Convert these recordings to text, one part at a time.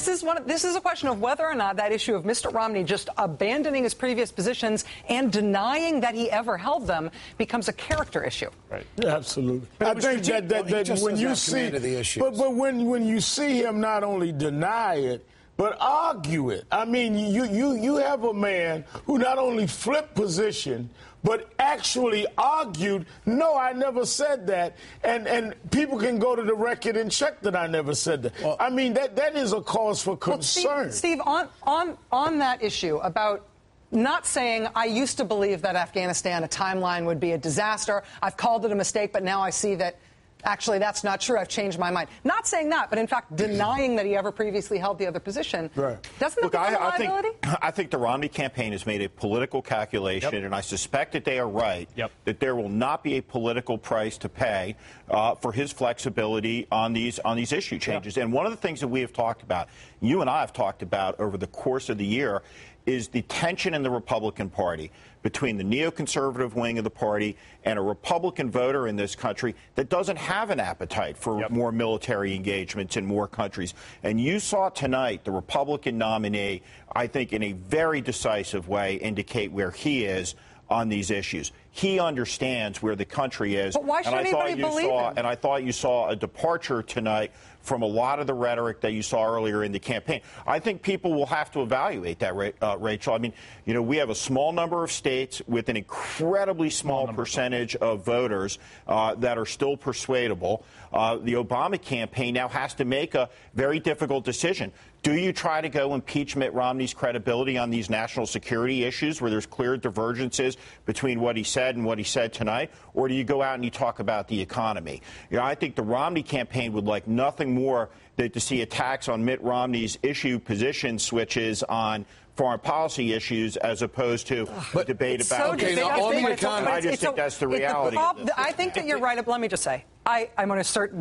this is a question of whether or not that issue of Mr. Romney just abandoning his previous positions and denying that he ever held them becomes a character issue. Right. Yeah, absolutely. I think that when you see but when you see him not only deny it, but argue it. I mean, you have a man who not only flipped position, but actually argued, no, I never said that. And people can go to the record and check that I never said that. Well, I mean, that is a cause for concern. Well, Steve, on that issue about not saying I used to believe that Afghanistan, a timeline would be a disaster. I've called it a mistake, but now I see that actually that's not true. I've changed my mind. Not saying that, but in fact denying that he ever previously held the other position. Right. Doesn't that become a liability? I think the Romney campaign has made a political calculation, and I suspect that they are right, that there will not be a political price to pay for his flexibility on these issue changes. And one of the things that we have talked about, you and I have talked about over the course of the year, is the tension in the Republican Party between the neoconservative wing of the party and a Republican voter in this country that doesn't have an appetite for more military engagements in more countries. And you saw tonight the Republican nominee, I think, in a very decisive way indicate where he is on these issues. He understands where the country is. But why should anybody believe him? And I thought you saw a departure tonight from a lot of the rhetoric that you saw earlier in the campaign. I think people will have to evaluate that, Rachel. I mean, you know, we have a small number of states with an incredibly small percentage of voters that are still persuadable. The Obama campaign now has to make a very difficult decision. Do you try to go impeach Mitt Romney's credibility on these national security issues where there's clear divergences between what he said and what he said tonight? Or do you go out and you talk about the economy? You know, I think the Romney campaign would like nothing more than to see attacks on Mitt Romney's issue position switches on foreign policy issues as opposed to a debate about I just think that's the reality. I think that you're right. Let me just say, I'm going to assert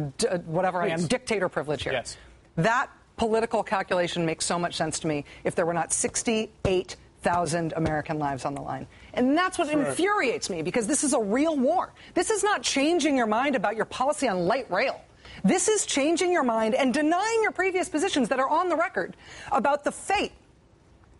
whatever I am, dictator privilege here. Yes. That political calculation makes so much sense to me if there were not 68,000 American lives on the line. And that's what infuriates me, because this is a real war. This is not changing your mind about your policy on light rail. This is changing your mind and denying your previous positions that are on the record about the fate,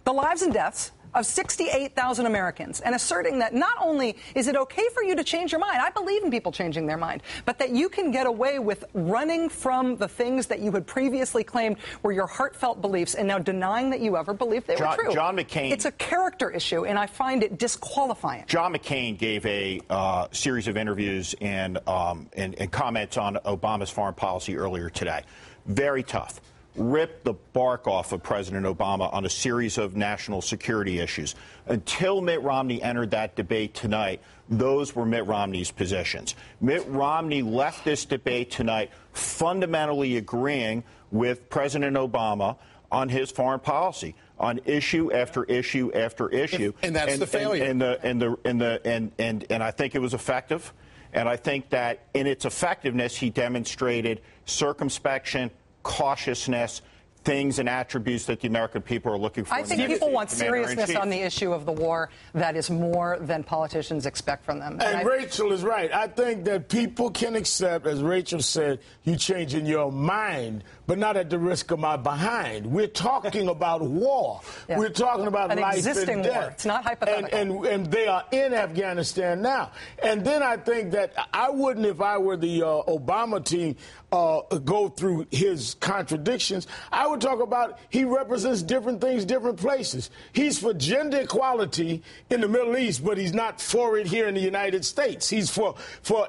the lives and deaths of 68,000 Americans, and asserting that not only is it okay for you to change your mind, I believe in people changing their mind, but that you can get away with running from the things that you had previously claimed were your heartfelt beliefs and now denying that you ever believed they were true. John McCain. It's a character issue, and I find it disqualifying. John McCain gave a series of interviews and comments on Obama's foreign policy earlier today. Very tough. Ripped the bark off of President Obama on a series of national security issues. Until Mitt Romney entered that debate tonight, those were Mitt Romney's positions. Mitt Romney left this debate tonight fundamentally agreeing with President Obama on his foreign policy, on issue after issue after issue. And that's the failure. And I think it was effective. And I think that in its effectiveness, he demonstrated circumspection, cautiousness, things and attributes that the American people are looking for. I think people want seriousness on the issue of the war that is more than politicians expect from them. And Rachel is right. I think that people can accept, as Rachel said, you changing your mind, but not at the risk of my behind. We're talking about war. Yeah. We're talking about an life existing and death. War. It's not hypothetical. And they are in Afghanistan now. And then I think that I wouldn't, if I were the Obama team, go through his contradictions. I would talk about he represents different things, different places. He's for gender equality in the Middle East, but he's not for it here in the United States. He's for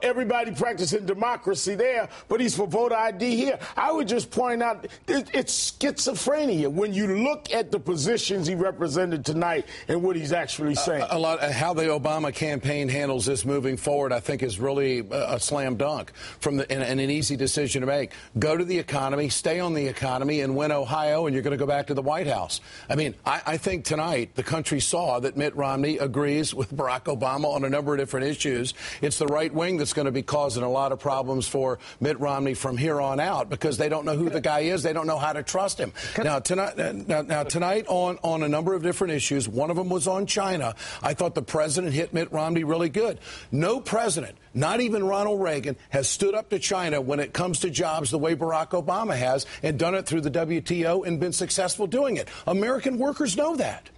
everybody practicing democracy there, but he's for voter ID here. I would just point out it's schizophrenia when you look at the positions he represented tonight and what he's actually saying. A lot how the Obama campaign handles this moving forward, I think, is really a slam dunk and an easy decision to make. Go to the economy, stay on the economy, and win Ohio, and you're going to go back to the White House. I mean, I think tonight the country saw that Mitt Romney agrees with Barack Obama on a number of different issues. It's the right wing that's going to be causing a lot of problems for Mitt Romney from here on out because they don't know who the guy is. They don't know how to trust him. Now, tonight on a number of different issues, one of them was on China. I thought the president hit Mitt Romney really good. No president not even Ronald Reagan, has stood up to China when it comes to jobs the way Barack Obama has, and done it through the WTO and been successful doing it. American workers know that.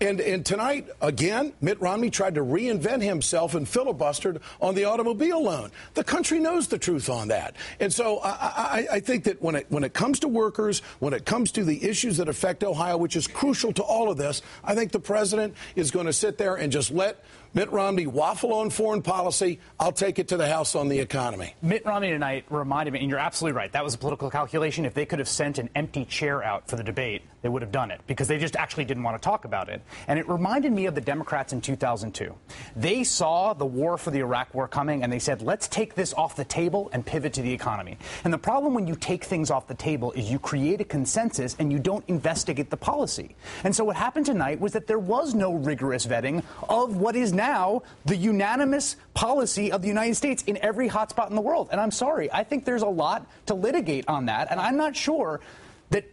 And tonight, again, Mitt Romney tried to reinvent himself and filibustered on the automobile loan. The country knows the truth on that. And so I think that when it comes to workers, when it comes to the issues that affect Ohio, which is crucial to all of this, I think the president is going to sit there and just let Mitt Romney waffle on foreign policy. I'll take it to the House on the economy. Mitt Romney tonight reminded me, and you're absolutely right, that was a political calculation. If they could have sent an empty chair out for the debate, they would have done it because they just actually didn't want to talk about it. And it reminded me of the Democrats in 2002. They saw the war for the Iraq war coming, and they said, let's take this off the table and pivot to the economy. And the problem when you take things off the table is you create a consensus and you don't investigate the policy. And so what happened tonight was that there was no rigorous vetting of what is now the unanimous policy of the United States in every hotspot in the world. And I'm sorry, I think there's a lot to litigate on that, and I'm not sure that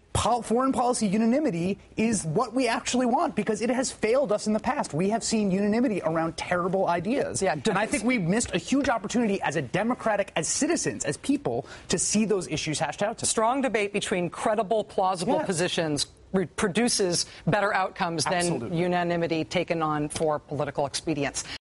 foreign policy unanimity is what we actually want, because it has failed us in the past. We have seen unanimity around terrible ideas. Yeah, and I think we've missed a huge opportunity as as citizens, as people, to see those issues hashed out. Strong debate between credible, plausible positions produces better outcomes than unanimity taken on for political expedience.